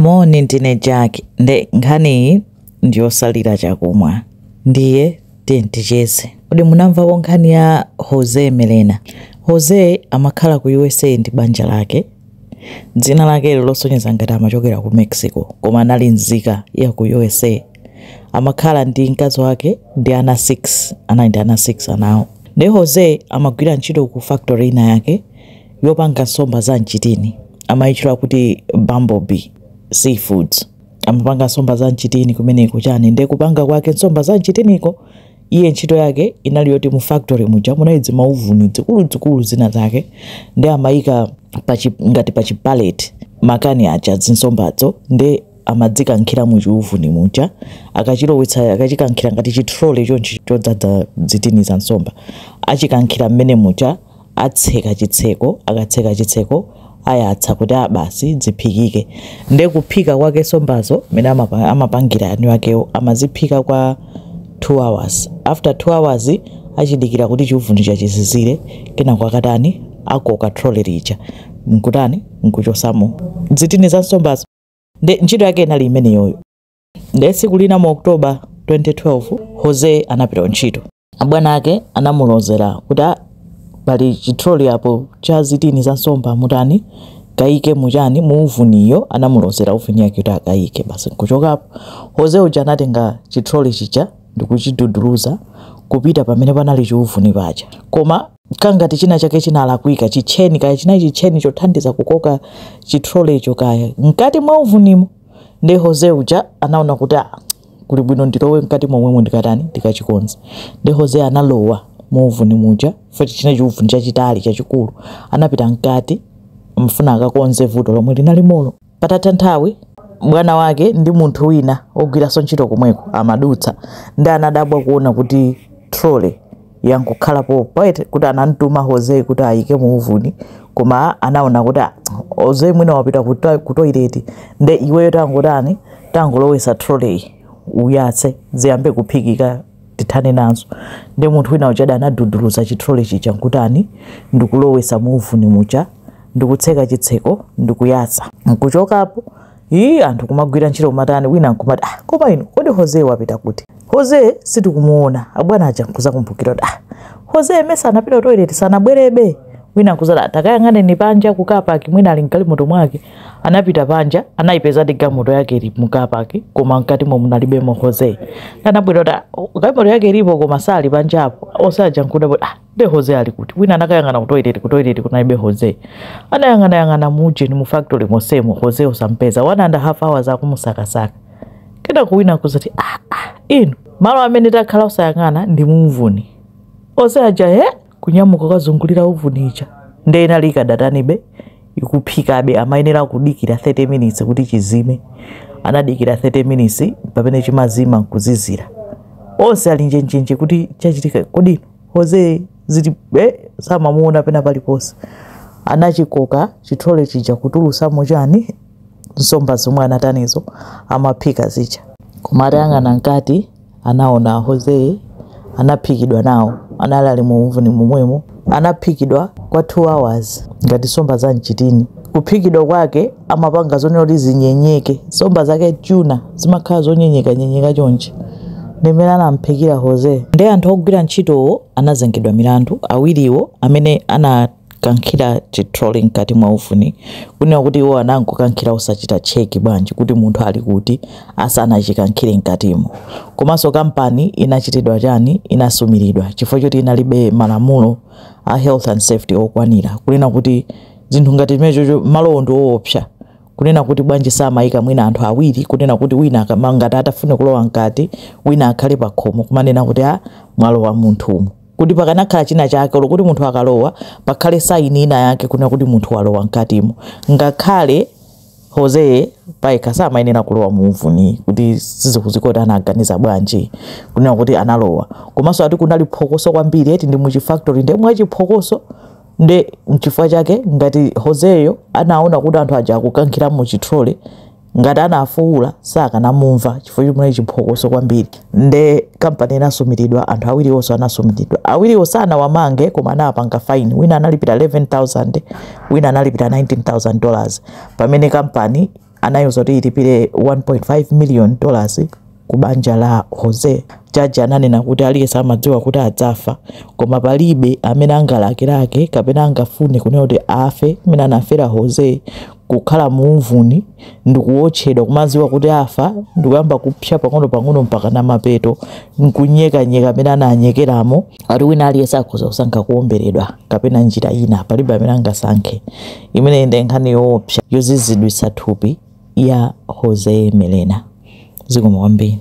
Moni ndine Jack nde nkhani ndiyosalira chakumwa ndiye ticheze. Kodi munamva nkhani ya Jose Melena? Jose amakhala ku USA ndi banja lake. Dzina lake losonyeza ngati amachokera ku Mexico koma anali nzika ya ku USA. Amakhala ndi mkazi wake ndi ana 6, ndi ana 6 anawo. Ndi Jose amagwira ntchito ku factory ina yake yopanga nsomba za mchitini. Amayitchula kuti Bumblebee Seafoods. Amapanga nsomba za mchitini kumeneko chani. Ndi kupanga kwake nsomba za mchitiniko iye ntchito yake inali yoti mu factory muja munaizi mauvuni zikulu zina zake. Ndi amayika ngati pa pallet makani aja zinsombazo ndi amadzikankhira mu chiuvuni muja akachilowetsa akachikankhira ngati chitrole chonchi chodzaza zitini za nsomba. Achikankhira mmene muja atseka chitseko, akatseka chitseko ayatsa kuti basi ziphikike. Ndi kuphika kwake nsombazo mene amapangira anu akewo amaziphika kwa 2 hours. After 2 hours achidikira kuti chiuvuni chachizizire kena kwa katani akoka trole lija mkutani nkuchosamo zitini za nsombazo. Ndi ntchito yake inali imene yoyo. Ndi tsiku lina mu October 2012 Jose anapita ntchito. Abwana ake anamulozera kuti pali chitroli apo cha zitini za nsomba mutani kaike mujani muuvuniyo. Anamulozera uvuni yake kuti akaike basi nkuchokapo. Jose uja anatenga chitroli chicha ndikuchiduduluza kupita pamene panali chiuvuni paja. Koma kangati china chake chinalakwika chicheni kaya chinayi chicheni chothandiza kukoka chitrole icho kaya mkati mwa uvunimo. Ndi Jose uja anaona kuti kuli bwino ndilowe mkati momwe ndikatani ndikachikonza. Ndi Jose analowa mu uvuni muja futi china chiuvuni chachitali chachikulu. Anapita mkati mfuna akakonze vuto lomwe linali molo. Patatha nthawi bwana wake ndi munthu wina ogwiraso ntchito komweko amadutsa. Ndi anadabwa kuona kuti trole yankukhalapo paite kuti anamtuma Jose kuti ayike mu uvuni koma anaona kuti Jose mwina wapita ku toilet. Ndi iweyo tangotani tangolowesa trole uyatse ziyambe kuphikika tithane nazo. Ndi munthu wina uja anaduduluza chitrole chicha nkutani ndikulowesa mu uvuni muja ndikutseka chitseko ndikuyatsa nkuchokapo. Anthu kumagwira ntchito matani wina nkumati koma ino kodi Jose wapita kuti? Jose sitikumuona. Abwana aja nkuza kumbukira kuti Jose mesa anapita ku toilet sanabwerebe. Wina nkuzala takayang'ane ni panja kukapaki mwina ali mkali moto mwake. Anapita panja anayipeza gamoto yake ili mukapaki koma mkati mo munalibemo Jose. Anabwera kuti gamoto yake ilipo koma sali panjapo. Osaja nkuda kuti be Jose ali kuti. Wina anakayang'ana ku toilet kunaibe Jose. Anayang'ana muje ni mu factory mosemo Jose osampeza 1.5 hours akumusakasaka. Kenda kuwina kuzati ino malo amene takhala osayang'ana ndi muuvuni. Osaja kunyamuka kazungulira uvuni icha. Ndi inali kadatanibe ikuphikabe amayenera kudikira 30 minutes kuti chizime. Anadikira 30 minutes pamene chimazima kuzizira. Ose ali njenjenje kuti chachitika kodi Jose ziti samamuona pena paliponse. Anachikoka chitrole chija kutulusa mojani nsomba zomwe anatanizo amaphika zicha. Koma atayang'ana nkati anaona Jose anaphikidwa nawo. Analali mu uvuni momwemo anaphikidwa kwa 2 hours ngati nsomba za mchitini. Kuphikidwa kwake amapanga zonoti zinyenyeke. Nsomba zake tuna zimakhala zonyenyeka chonchi. Ndimene anamphikira Jose. Ndi anthu ogwira ntchito anazengedwa milandu awiriwo amene anakankhira chitrole mkati mwa uvuni. Kunena kuti iwo anangokankhira osachita cheki bwanji kuti munthu ali kuti asanachikankhire mkatimo. Komanso kampani inachitidwa chani inasumiridwa chifukwa choti inalibe malamulo a health and safety okwanira. Kunena kuti zinthu ngati zimenezo malo ndo woopsa. Kunena kuti bwanji samayika mwina anthu awiri kunena kuti wina akamangati atafune kulowa mkati wina akhale pa khomo kumanena kuti mwalowa munthu kuti pakanakhala china chake kuti munthu akalowa pakhale saini ina yake kunena kuti munthu walowa mkatimo. Ngakhale Jose paika samayenera kulowa mu uvuni kuti sizikuzikoti anaganiza bwanji kunena kuti analowa. Komanso ati kunali phokoso kwambiri eti ndi mu factory ndi mwa chiphokoso. Ndi mchifukwa chake ngati Joseyo anaona kuti anthu aja akukankhira mu chitrole ngati anafuula sakanamumva chifukwa chomwe chiphokoso kwambiri. Ndi kampani inasumiridwa anthu awiri onse anasumiridwa. Awiriwo sana wamange koma anapanga fine. Wina analipira $11,000 wina analipira $19,000 pamene kampani anayoza kuti ilipire $1.5 million ku banja la Jose. Jaji ananena kuti aliyense amadziwa kuti adzafa, koma palibe amene angalakelake kapena angafune kunena kuti afe amene anafera Jose kukhala muuvuni ndikuwotchedwa kumadziwa kuti afa ndikuyamba kupsya pang'ono mpaka na mapeto nkunyekanyeka amene ananyekeramo. Ati wina aliyense akhoza kusankha kuwomberedwa kapena njira ina, palibe amene angasankhe. Imene ndi nkhani yoopsa yozizidwitsa thupi ya Jose Milena. Zikomo kwambiri.